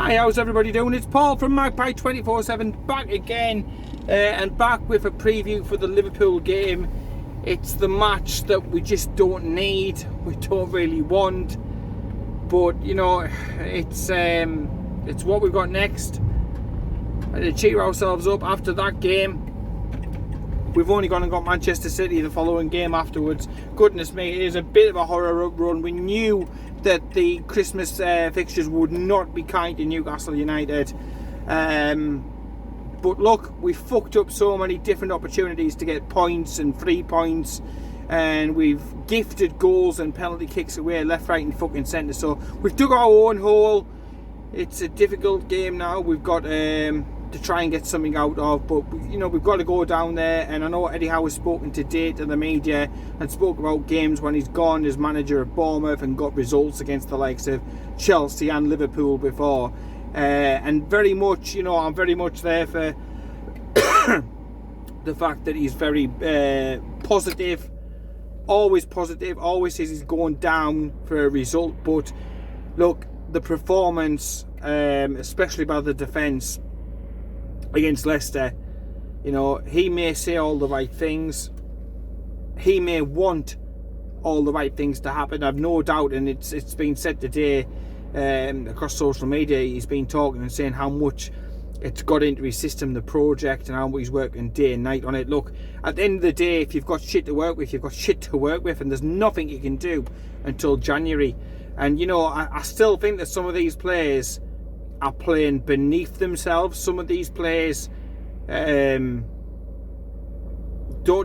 Hi, how's everybody doing? It's Paul from Magpie 24/7 back again and back with a preview for the Liverpool game. It's the match that we just don't need, we don't really want, but you know, it's what we've got next. And to cheer ourselves up after that game, we've only gone and got Manchester City the following game afterwards. Goodness me, it is a bit of a horror run. We knew that the Christmas fixtures would not be kind to Newcastle United. But look, we fucked up so many different opportunities to get points and 3 points. And we've gifted goals and penalty kicks away left, right and fucking centre. So we've dug our own hole. It's a difficult game now. We've got to try and get something out of, but you know, we've got to go down there. And I know Eddie Howe has spoken today to the media and spoke about games when he's gone as manager of Bournemouth and got results against the likes of Chelsea and Liverpool before, and very much, you know, I'm very much there for the fact that he's very positive, always says he's going down for a result. But look, the performance, especially by the defence against Leicester, you know, he may say all the right things, he may want all the right things to happen, I've no doubt, and it's been said today across social media. He's been talking and saying how much it's got into his system, the project, and how he's working day and night on it. Look, at the end of the day, if you've got shit to work with, you've got shit to work with, and there's nothing you can do until January. And you know, I still think that some of these players are playing beneath themselves. Some of these players don't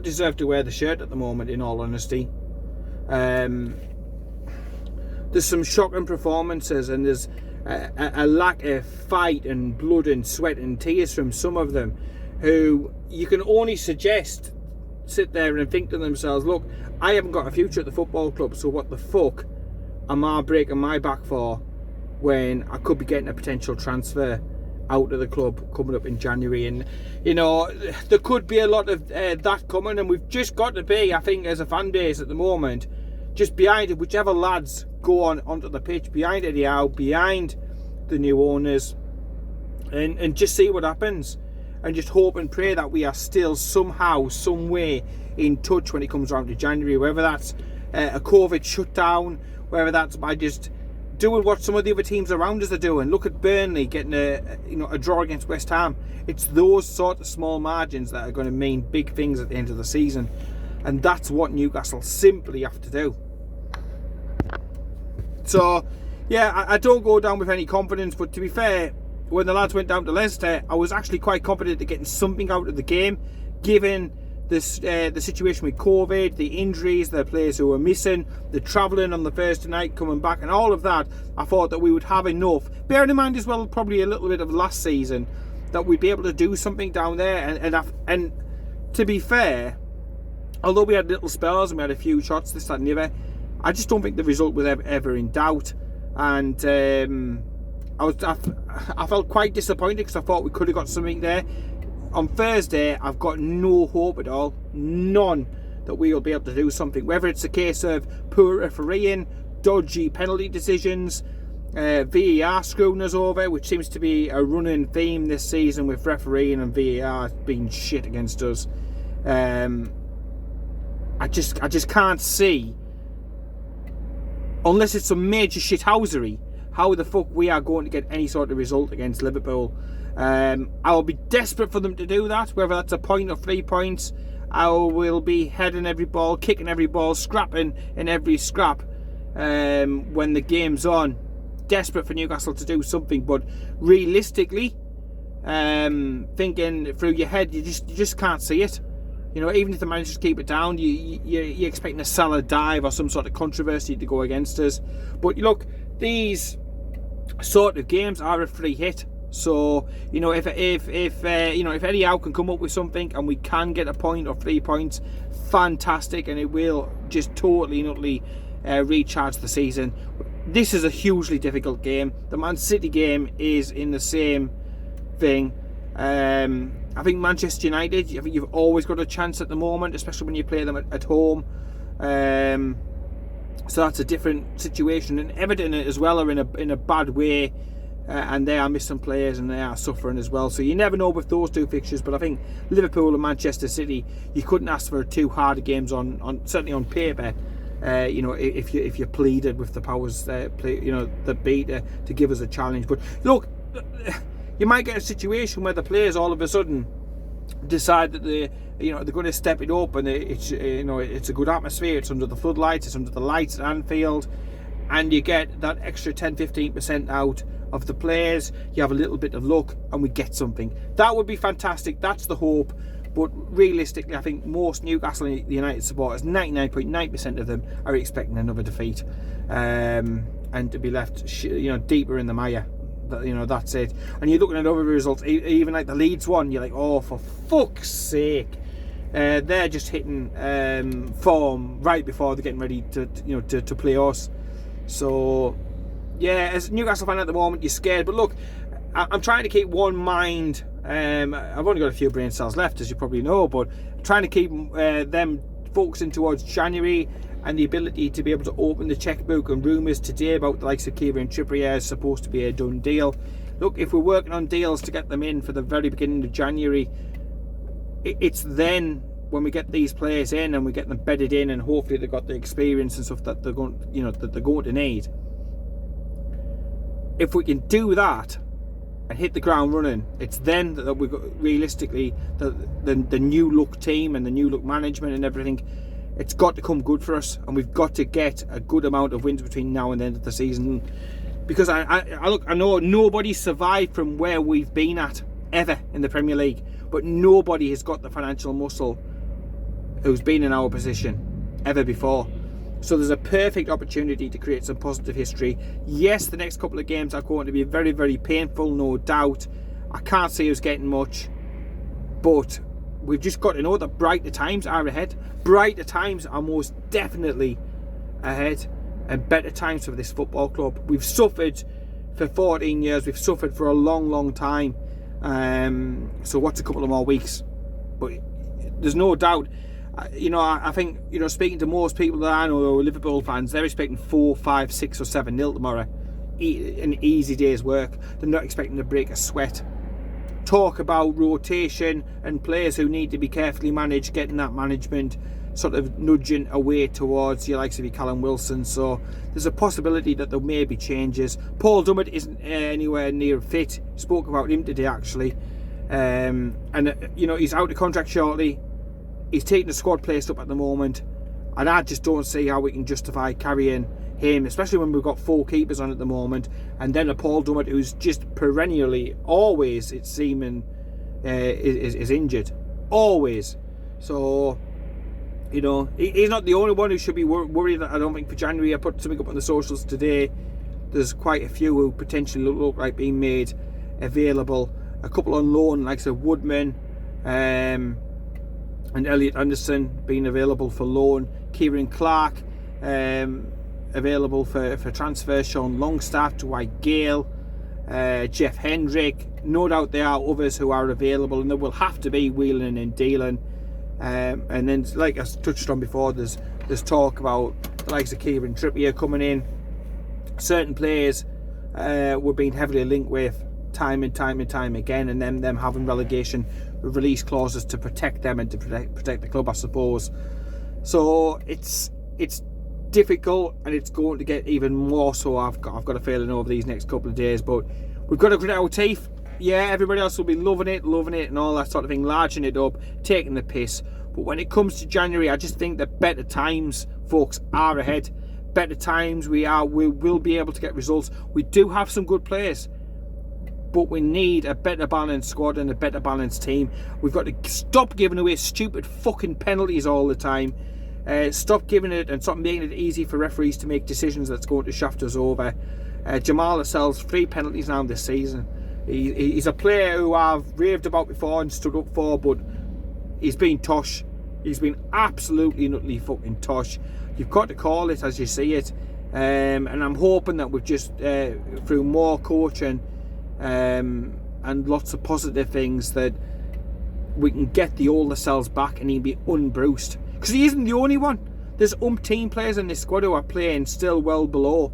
deserve to wear the shirt at the moment, in all honesty. There's some shocking performances, and there's a lack of fight and blood and sweat and tears from some of them, who you can only suggest sit there and think to themselves, look, I haven't got a future at the football club, so what the fuck am I breaking my back for when I could be getting a potential transfer out of the club coming up in January? And you know, there could be a lot of that coming, and we've just got to be, I think, as a fan base at the moment, just behind it, whichever lads go onto the pitch, behind Eddie Howe, behind the new owners, and just see what happens, and just hope and pray that we are still somehow, some way in touch when it comes around to January, whether that's a COVID shutdown, whether that's by just doing what some of the other teams around us are doing. Look at Burnley getting a draw against West Ham. It's those sort of small margins that are going to mean big things at the end of the season, and that's what Newcastle simply have to do. So yeah, I don't go down with any confidence, but to be fair, when the lads went down to Leicester, I was actually quite confident of getting something out of the game, given this the situation with COVID, the injuries, the players who were missing, the travelling on the Thursday night, coming back, and all of that. I thought that we would have enough, bearing in mind as well probably a little bit of last season, that we'd be able to do something down there. And to be fair, although we had little spells and we had a few shots, this, that and the other, I just don't think the result was ever in doubt. And I felt quite disappointed, because I thought we could have got something there. On Thursday, I've got no hope at all, none, that we will be able to do something. Whether it's a case of poor refereeing, dodgy penalty decisions, VAR screwing us over, which seems to be a running theme this season with refereeing and VAR being shit against us. I just can't see, unless it's some major shithousery, how the fuck we are going to get any sort of result against Liverpool. I'll be desperate for them to do that, whether that's a point or 3 points. I will be heading every ball, kicking every ball, scrapping in every scrap when the game's on. Desperate for Newcastle to do something, but realistically, thinking through your head, you just can't see it. You know, even if the managers keep it down, you're expecting a Salah dive or some sort of controversy to go against us. But look, these sort of games are a free hit. So you know, if Eddie Howe can come up with something and we can get a point or 3 points, fantastic, and it will just totally and utterly recharge the season. This is a hugely difficult game. The Man City game is in the same thing. I think Manchester United, I think you've always got a chance at the moment, especially when you play them at home. So that's a different situation. And Everton as well are in a bad way. and they are missing players and they are suffering as well. So you never know with those two fixtures. But I think Liverpool and Manchester City, you couldn't ask for two harder games on certainly on paper. If you pleaded with the powers that be to give us a challenge. But look, you might get a situation where the players all of a sudden decide that they're going to step it up, and it's a good atmosphere. It's under the floodlights, it's under the lights at Anfield, and you get that extra 10-15% out of the players. You have a little bit of luck, and we get something. That would be fantastic. That's the hope. But realistically, I think most Newcastle United supporters, 99.9% of them, are expecting another defeat, and to be left, deeper in the mire. That's it. And you're looking at other results, even like the Leeds one. You're like, oh, for fuck's sake! They're just hitting form right before they're getting ready to play us. So, yeah, as a Newcastle fan at the moment, you're scared. But look, I'm trying to keep one mind. I've only got a few brain cells left, as you probably know, but I'm trying to keep them focusing towards January and the ability to be able to open the checkbook. And rumours today about the likes of Kieran Trippier is supposed to be a done deal. Look, if we're working on deals to get them in for the very beginning of January, it's then when we get these players in and we get them bedded in, and hopefully they've got the experience and stuff that they're going, that they're going to need. If we can do that and hit the ground running, it's then that we've got realistically the new look team and the new look management and everything. It's got to come good for us, and we've got to get a good amount of wins between now and the end of the season. Because I know nobody survived from where we've been at ever in the Premier League, but nobody has got the financial muscle who's been in our position ever before. So there's a perfect opportunity to create some positive history. Yes, the next couple of games are going to be very, very painful, no doubt. I can't see us getting much, but we've just got to know that brighter times are ahead. Brighter times are most definitely ahead, and better times for this football club. We've suffered for 14 years. We've suffered for a long, long time. So what's a couple of more weeks? But there's no doubt. I think, speaking to most people that I know who are Liverpool fans, they're expecting 4, 5, 6 or 7-0 tomorrow. An easy day's work. They're not expecting to break a sweat. Talk about rotation and players who need to be carefully managed, getting that management sort of nudging away towards your likes of your Callum Wilson. So there's a possibility that there may be changes. Paul Dummett isn't anywhere near fit. Spoke about him today, actually. He's out of contract shortly. He's taking the squad placed up at the moment, and I just don't see how we can justify carrying him, especially when we've got 4 keepers on at the moment, and then a Paul Dummett who's just perennially, always, it's seeming, is injured. Always. So, he's not the only one who should be worried, I don't think, for January. I put something up on the socials today. There's quite a few who potentially look like being made available. A couple on loan, like Woodman, and Elliot Anderson being available for loan. Kieran Clark available for transfer. Sean Longstaff, Dwight Gale, Jeff Hendrick. No doubt there are others who are available, and there will have to be wheeling and dealing. And then, like I touched on before, there's talk about the likes of Kieran Trippier coming in. Certain players were being heavily linked with time and time again, and them having relegation release clauses to protect them and to protect the club, I suppose. So it's difficult, and it's going to get even more so. I've got a feeling over these next couple of days, but we've got to grit our teeth. Yeah, everybody else will be loving it and all that sort of thing, larging it up, taking the piss. But when it comes to January, I just think that better times, folks, are ahead. Better times, we will be able to get results. We do have some good players, but we need a better balanced squad and a better balanced team. We've got to stop giving away stupid fucking penalties all the time. Stop giving it and stop making it easy for referees to make decisions that's going to shaft us over. Jamal Lascelles, 3 penalties now this season. He's a player who I've raved about before and stood up for, but he's been tosh. He's been absolutely and utterly fucking tosh. You've got to call it as you see it. And I'm hoping that we've just, through more coaching and lots of positive things, that we can get the older cells back and he'll be unbruised. Because he isn't the only one. There's umpteen players in this squad who are playing still well below.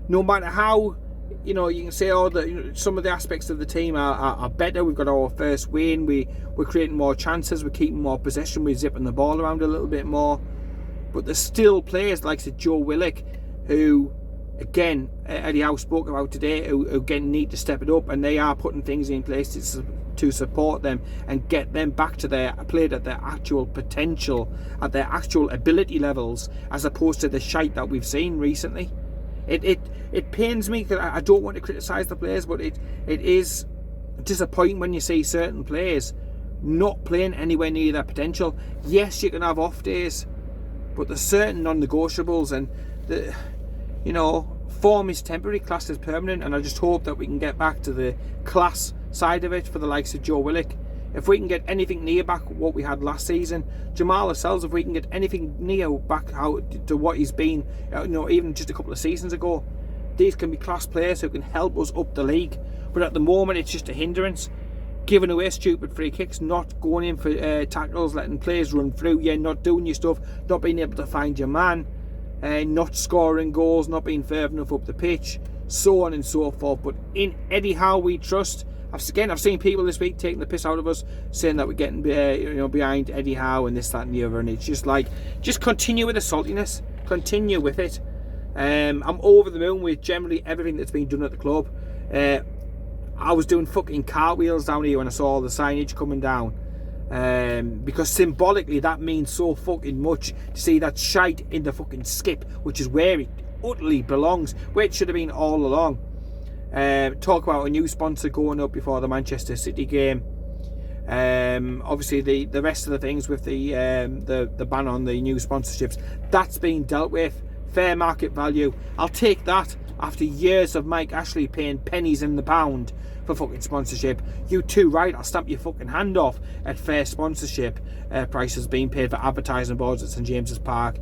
No matter how you know, you can say, oh, some of the aspects of the team are better. We've got our first win. We're creating more chances. We're keeping more possession. We're zipping the ball around a little bit more. But there's still players like Joe Willock, who, again, Eddie Howe spoke about today, who again need to step it up, and they are putting things in place to support them and get them back to their played at their actual potential, at their actual ability levels, as opposed to the shite that we've seen recently. It pains me, because I don't want to criticise the players, but it is disappointing when you see certain players not playing anywhere near their potential. Yes, you can have off days, but there's certain non-negotiables, and form is temporary, class is permanent, and I just hope that we can get back to the class side of it for the likes of Joe Willock. If we can get anything near back what we had last season, Jamal Lascelles, if we can get anything near back out to what he's been, even just a couple of seasons ago, these can be class players who can help us up the league. But at the moment, it's just a hindrance. Giving away stupid free kicks, not going in for tackles, letting players run through you, not doing your stuff, not being able to find your man, not scoring goals, not being fair enough up the pitch, so on and so forth. But in Eddie Howe we trust. I've seen people this week taking the piss out of us, saying that we're getting behind Eddie Howe and this, that and the other, and it's just like, just continue with the saltiness, continue with it. I'm over the moon with generally everything that's been done at the club. I was doing fucking cartwheels down here when I saw the signage coming down, because symbolically that means so fucking much to see that shite in the fucking skip, which is where it utterly belongs, where it should have been all along. Talk about a new sponsor going up before the Manchester City game. Obviously the rest of the things with the ban on the new sponsorships, that's been dealt with. Fair market value, I'll take that after years of Mike Ashley paying pennies in the pound for fucking sponsorship. You too right, I'll stamp your fucking hand off at fair sponsorship prices being paid for advertising boards at St James's Park,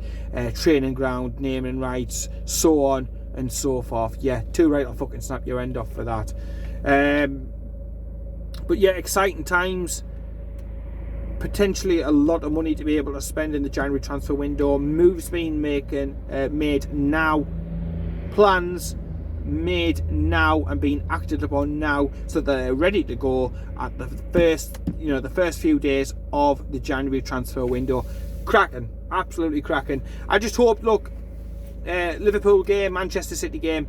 training ground, naming rights, so on and so forth. Yeah, too right, I'll fucking snap your end off for that. But yeah, exciting times. Potentially a lot of money to be able to spend in the January transfer window. Moves being made now. Plans made now and being acted upon now, so that they're ready to go at the first few days of the January transfer window. Cracking, absolutely cracking. I just hope, look, Liverpool game, Manchester City game,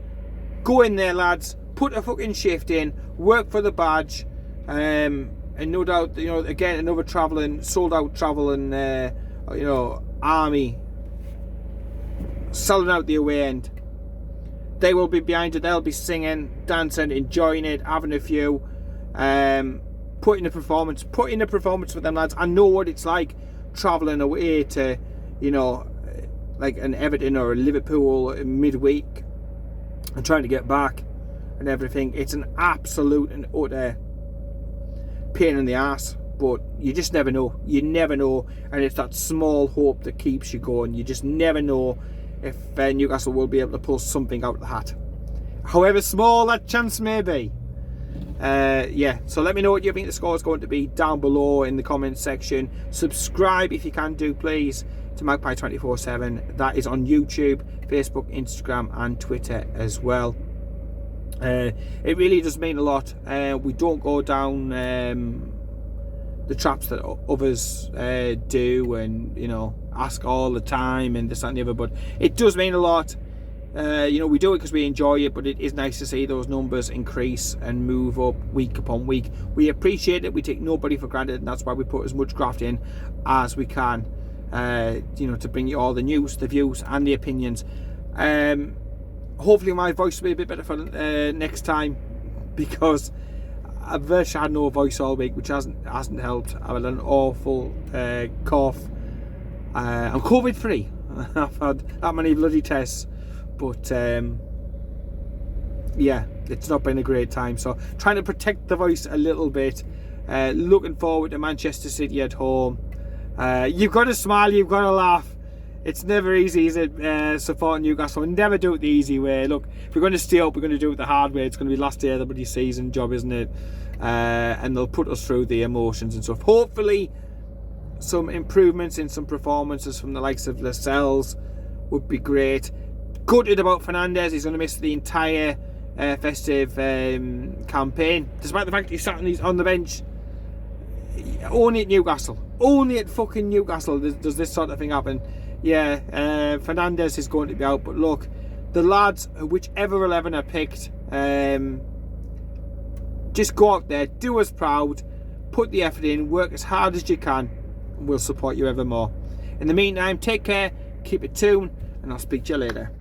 go in there, lads, put a fucking shift in, work for the badge, and no doubt, again, another sold out travelling army selling out the away end. They will be behind it. They'll be singing, dancing, enjoying it, having a few, putting a performance for them, lads. I know what it's like travelling away to, like an Everton or a Liverpool midweek and trying to get back and everything. It's an absolute and utter pain in the ass, but you just never know. You never know, and it's that small hope that keeps you going. You just never know if Newcastle will be able to pull something out of the hat, however small that chance may be. So let me know what you think the score is going to be down below in the comments section. Subscribe if you can do, please, to Magpie 24/7. That is on YouTube, Facebook, Instagram and Twitter as well. It really does mean a lot. We don't go down the traps that others do and ask all the time and this, that and the other, but it does mean a lot. We do it because we enjoy it, but it is nice to see those numbers increase and move up week upon week. We appreciate it. We take nobody for granted, and that's why we put as much graft in as we can, to bring you all the news, the views and the opinions. Hopefully my voice will be a bit better for next time, because I've virtually had no voice all week, which hasn't helped. I've had an awful cough. I'm COVID free. I've had that many bloody tests, but it's not been a great time, so trying to protect the voice a little bit. Looking forward to Manchester City at home. You've got to smile, you've got to laugh. It's never easy, is it, supporting Newcastle? We never do it the easy way. Look, if we're going to stay up, we're going to do it the hard way. It's going to be last day of the bloody season job, isn't it? And they'll put us through the emotions and stuff. Hopefully some improvements in some performances from the likes of Lascelles would be great. Gutted about Fernandes. He's going to miss the entire festive campaign, despite the fact he's sat on the bench. Only at Newcastle, only at fucking Newcastle does this sort of thing happen. Yeah, Fernandes is going to be out, but look, the lads, whichever 11 are picked, just go out there, do us proud, put the effort in, work as hard as you can, and we'll support you ever more. In the meantime, take care, keep it tuned, and I'll speak to you later.